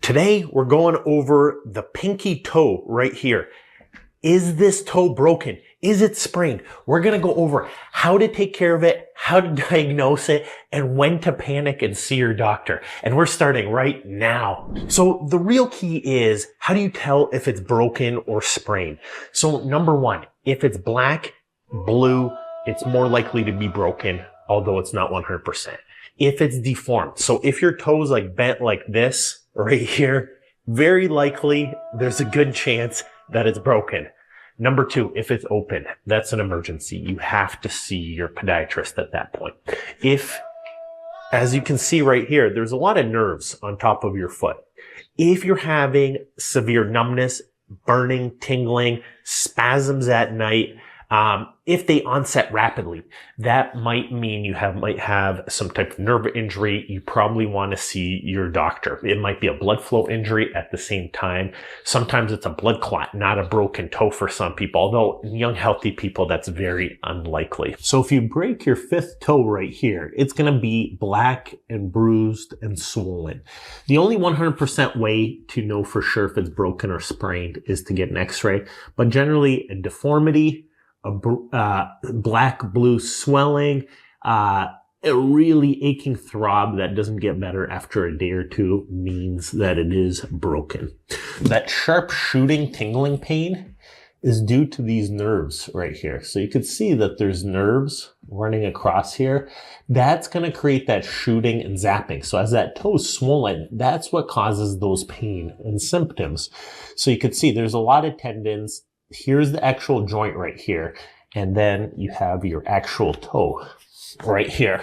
Today, we're going over the pinky toe right here. Is this toe broken? Is it sprained? We're going to go over how to take care of it, how to diagnose it, and when to panic and see your doctor. And we're starting right now. So the real key is, how do you tell if it's broken or sprained? So number one, if it's black, blue, it's more likely to be broken, although it's not 100%. If it's deformed, so if your toe's like bent like this right here, very likely there's a good chance that it's broken. Number two, if it's open, that's an emergency. You have to see your podiatrist at that point. If, as you can see right here, there's a lot of nerves on top of your foot. If you're having severe numbness, burning, tingling, spasms at night, if they onset rapidly, that might mean you might have some type of nerve injury. You probably want to see your doctor. It might be a blood flow injury at the same time. Sometimes it's a blood clot, not a broken toe for some people, although in young, healthy people, that's very unlikely. So if you break your fifth toe right here, it's going to be black and bruised and swollen. The only 100% way to know for sure if it's broken or sprained is to get an x-ray, but generally a deformity, a black blue swelling, a really aching throb that doesn't get better after a day or two means that it is broken. That sharp shooting tingling pain is due to these nerves right here. So you can see that there's nerves running across here. That's going to create that shooting and zapping. So as that toe is swollen, that's what causes those pain and symptoms. So you can see there's a lot of tendons. Here's the actual joint right here. And then you have your actual toe right here.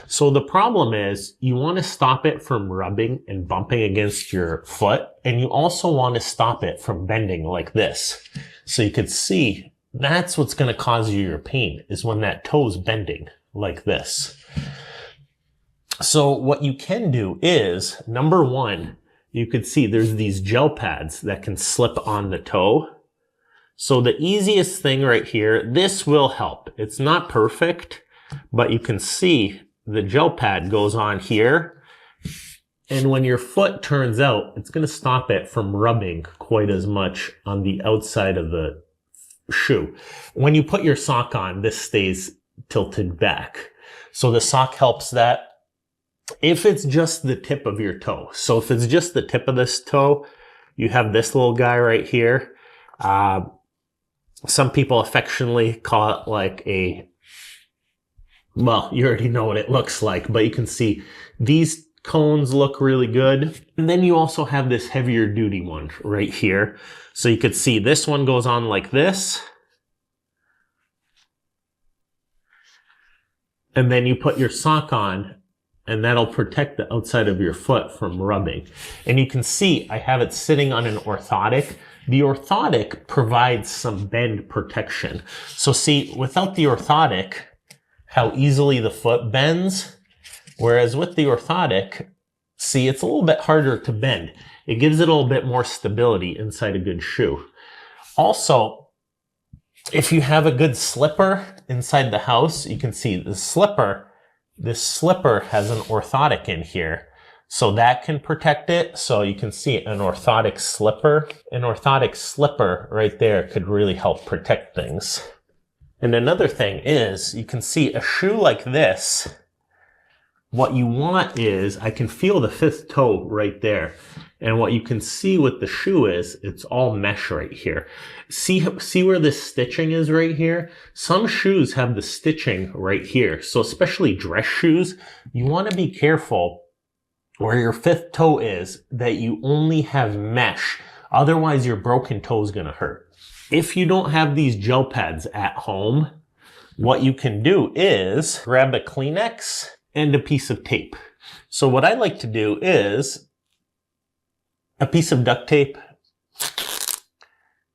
So the problem is you want to stop it from rubbing and bumping against your foot. And you also want to stop it from bending like this. So you can see that's what's going to cause you your pain, is when that toe's bending like this. So what you can do is, number one, you could see there's these gel pads that can slip on the toe. So the easiest thing right here, this will help. It's not perfect, but you can see the gel pad goes on here. And when your foot turns out, it's going to stop it from rubbing quite as much on the outside of the shoe. When you put your sock on, this stays tilted back. So the sock helps that. If it's just the tip of your toe, so if it's just the tip of this toe, you have this little guy right here. Some people affectionately call it like well, you already know what it looks like, but you can see these cones look really good. And then you also have this heavier duty one right here. So you could see this one goes on like this. And then you put your sock on, and that'll protect the outside of your foot from rubbing. And you can see I have it sitting on an orthotic. The orthotic provides some bend protection. So see, without the orthotic, how easily the foot bends. Whereas with the orthotic, see, it's a little bit harder to bend. It gives it a little bit more stability inside a good shoe. Also, if you have a good slipper inside the house, you can see the slipper, this slipper has an orthotic in here. So that can protect it. So you can see an orthotic slipper. An orthotic slipper right there could really help protect things. And another thing is, you can see a shoe like this. What you want is, I can feel the fifth toe right there. And what you can see with the shoe is, it's all mesh right here. See where the stitching is right here? Some shoes have the stitching right here. So especially dress shoes, you want to be careful where your fifth toe is, that you only have mesh. Otherwise, your broken toe is going to hurt. If you don't have these gel pads at home, what you can do is grab a Kleenex and a piece of tape. So what I like to do is a piece of duct tape.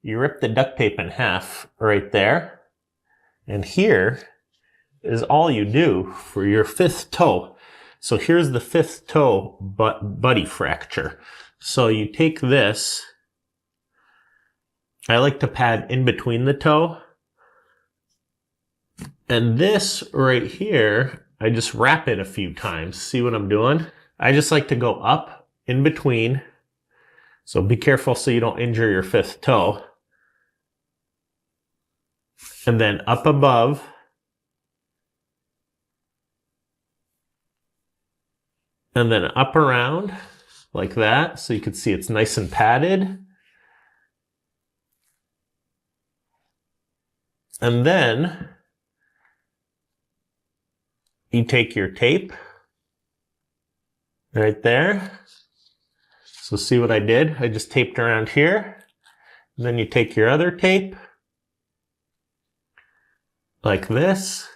You rip the duct tape in half right there. And here is all you do for your fifth toe. So here's the fifth toe buddy fracture. So you take this. I like to pad in between the toe. And this right here, I just wrap it a few times. See what I'm doing? I just like to go up in between So be careful so you don't injure your fifth toe. And then up above, and then up around like that. So you can see it's nice and padded. And then you take your tape right there. So see what I did? I just taped around here. And then you take your other tape like this.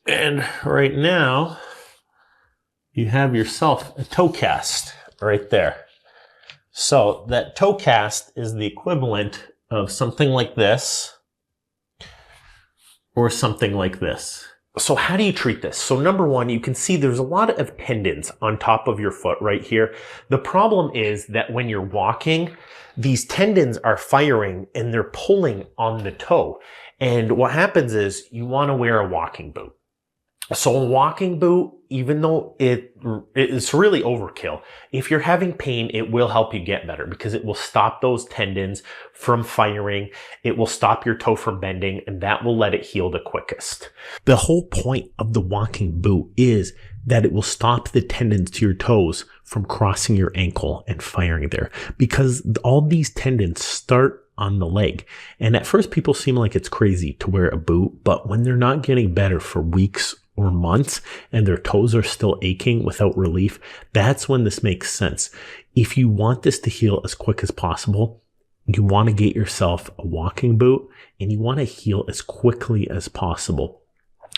And right now, you have yourself a toe cast right there. So that toe cast is the equivalent of something like this or something like this. So how do you treat this? So number one, you can see there's a lot of tendons on top of your foot right here. The problem is that when you're walking, these tendons are firing and they're pulling on the toe. And what happens is you want to wear a walking boot. So a walking boot, even though it's really overkill, if you're having pain, it will help you get better because it will stop those tendons from firing. It will stop your toe from bending, and that will let it heal the quickest. The whole point of the walking boot is that it will stop the tendons to your toes from crossing your ankle and firing there, because all these tendons start on the leg. And at first people seem like it's crazy to wear a boot, but when they're not getting better for weeks or months and their toes are still aching without relief, that's when this makes sense. If you want this to heal as quick as possible, you want to get yourself a walking boot and you want to heal as quickly as possible.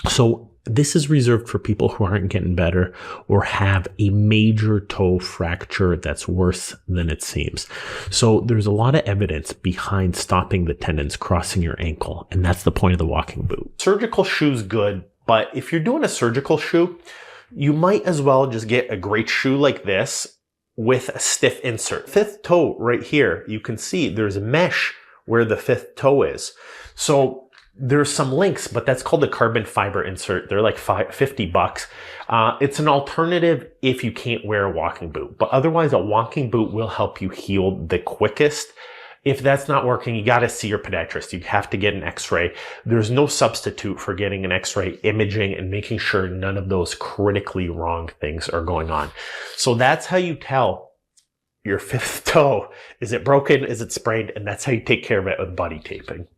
So this is reserved for people who aren't getting better or have a major toe fracture that's worse than it seems. So there's a lot of evidence behind stopping the tendons crossing your ankle, and that's the point of the walking boot. Surgical shoe's good, but if you're doing a surgical shoe, you might as well just get a great shoe like this with a stiff insert. Fifth toe right here, you can see there's a mesh where the fifth toe is. So there's some links, but that's called a carbon fiber insert. They're like $50. It's an alternative if you can't wear a walking boot, but otherwise a walking boot will help you heal the quickest. If that's not working, you got to see your podiatrist. You have to get an x-ray. There's no substitute for getting an x-ray, imaging, and making sure none of those critically wrong things are going on. So that's how you tell your fifth toe. Is it broken? Is it sprained? And that's how you take care of it with buddy taping.